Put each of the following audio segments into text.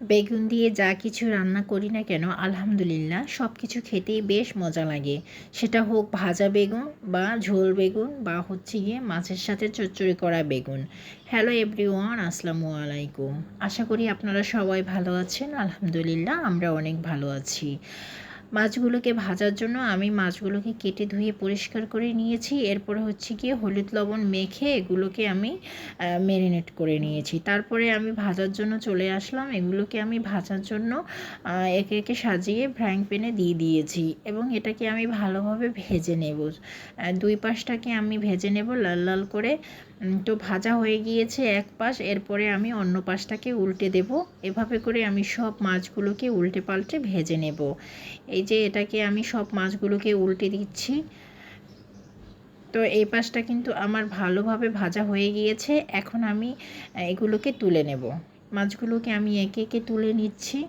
বেগুন দিয়ে যা কিছু রান্না করি না কেন আলহামদুলিল্লাহ সব কিছু খেতেই বেশ মজা লাগে। সেটা হোক ভাজা বেগুন বা ঝোল বেগুন বা হচ্ছে গিয়ে মাছের সাথে চচ্চড়ি করা বেগুন। হ্যালো এভরিওয়ান, আসসালামু আলাইকুম। আশা করি আপনারা সবাই ভালো আছেন। আলহামদুলিল্লাহ আমরা অনেক ভালো আছি। মাছগুলোকে ভাজার জন্য আমি মাছগুলোকে কেটে ধুয়ে পরিষ্কার করে নিয়েছি। এরপরে হচ্ছে গিয়ে হলুদ লবণ মেখে এগুলোকে আমি ম্যারিনেট করে নিয়েছি। তারপরে আমি ভাজার জন্য চলে আসলাম। এগুলোকে আমি ভাজার জন্য একে একে সাজিয়ে ফ্রাইং প্যানে দিয়ে দিয়েছি এবং এটাকে আমি ভালোভাবে ভেজে নেব। দুই পাশটাকে আমি ভেজে নেব লাল লাল করে। তো ভাজা হয়ে গিয়েছে এক পাশ, এরপরে আমি অন্য পাশটাকে উল্টে দেব। এভাবে করে আমি সব মাছগুলোকে উল্টে পাল্টে ভেজে নেব। এই যে এটাকে আমি সব মাছগুলোকে উল্টে দিচ্ছি। তো এই পাশটা কিন্তু আমার ভালোভাবে ভাজা হয়ে গিয়েছে। এখন আমি এগুলোকে তুলে নেব। মাছগুলোকে আমি একে একে তুলে নিচ্ছি।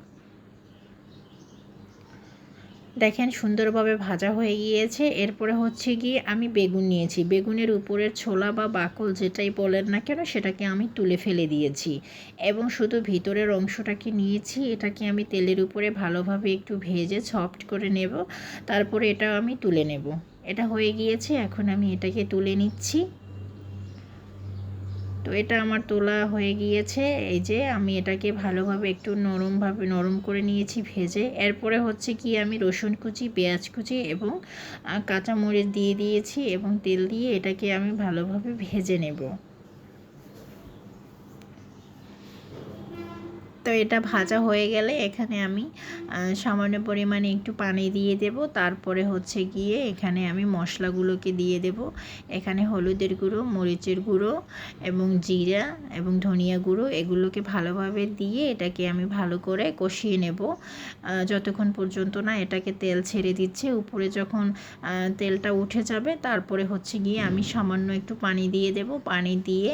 দেখেন সুন্দরভাবে ভাজা হয়ে গিয়েছে। এরপরে হচ্ছে গিয়ে আমি বেগুন নিয়েছি। বেগুনের উপরের ছোলা বা বাকল যেটাই বলেন না কেন সেটাকে আমি তুলে ফেলে দিয়েছি এবং শুধু ভিতরের অংশটাকে নিয়েছি। এটাকে আমি তেলের উপরে ভালোভাবে একটু ভেজে সফট করে নেব। তারপরে এটা আমি তুলে নেব। এটা হয়ে গিয়েছে, এখন আমি এটাকে তুলে নিচ্ছি। তো এটা আমার তোলা হয়ে গিয়েছে। এই যে আমি এটাকে ভালোভাবে একটু নরম করে নিয়েছি ভেজে। এরপরে হচ্ছে কি আমি রসুন কুচি, পেঁয়াজ কুচি এবং কাঁচামরিচ দিয়ে দিয়েছি এবং তেল দিয়ে এটাকে আমি ভালোভাবে ভেজে নেব। তো এটা ভাজা হয়ে গেলে এখানে আমি সামান্য পরিমাণে একটু পানি দিয়ে দেব। তারপরে হচ্ছে গিয়ে এখানে আমি মশলাগুলোকে দিয়ে দেব। এখানে হলুদের গুঁড়ো, মরিচের গুঁড়ো এবং জিরা এবং ধনিয়া গুঁড়ো এগুলোকে ভালোভাবে দিয়ে এটাকে আমি ভালো করে কষিয়ে নেব যতক্ষণ পর্যন্ত না এটাকে তেল ছেড়ে দিচ্ছে। উপরে যখন তেলটা উঠে যাবে তারপরে হচ্ছে গিয়ে আমি সামান্য একটু পানি দিয়ে দেব। পানি দিয়ে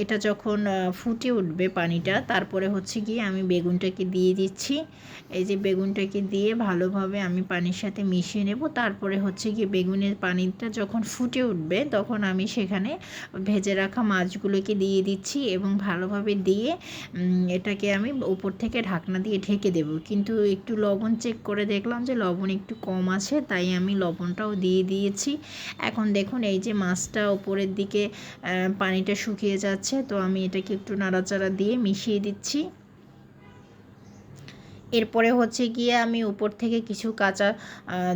এটা যখন ফুটে উঠবে পানিটা, তারপরে হচ্ছে গিয়ে আমি বেগুনটাকে দিয়ে দিচ্ছি। এই যে বেগুনটাকে দিয়ে ভালোভাবে আমি পানির সাথে মিশিয়ে নেব। তারপরে হচ্ছে গিয়ে বেগুনের পানিটা যখন ফুটে উঠবে তখন আমি সেখানে ভেজে রাখা মাছগুলোকে দিয়ে দিচ্ছি এবং ভালোভাবে দিয়ে এটাকে আমি উপর থেকে ঢাকনা দিয়ে ঢেকে দেব। কিন্তু একটু লবণ চেক করে দেখলাম যে লবণ একটু কম আছে, তাই আমি লবণটাও দিয়ে দিয়েছি। এখন দেখুন এই যে মাছটা উপরের দিকে পানিটা শুকিয়ে যাচ্ছে, তো আমি এটাকে একটু নাড়াচাড়া দিয়ে মিশিয়ে দিচ্ছি। এরপরে হচ্ছে গিয়ে আমি উপর থেকে কিছু কাঁচা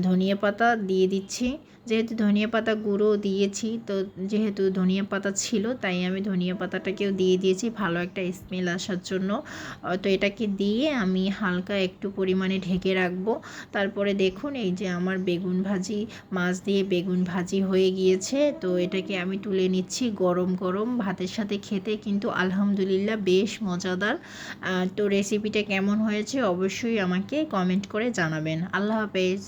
ধনিয়া পাতা দিয়ে দিচ্ছি। যেহেতু ধনিয়া পাতা গুঁড়ো দিয়েছি, তো যেহেতু ধনিয়া পাতা ছিল তাই আমি ধনিয়া পাতাটাকেও দিয়ে দিয়েছি ভালো একটা স্মেল আসার জন্য। তো এটাকে দিয়ে আমি হালকা একটু পরিমাণে ঢেকে রাখবো। তারপরে দেখুন এই যে আমার বেগুন ভাজি, মাছ দিয়ে বেগুন ভাজি হয়ে গিয়েছে। তো এটাকে আমি তুলে নিচ্ছি। গরম গরম ভাতের সাথে খেতে কিন্তু আলহামদুলিল্লাহ বেশ মজাদার। তো রেসিপিটা কেমন হয়েছে অবশ্যই আমাকে কমেন্ট করে জানাবেন। আল্লাহ হাফেজ।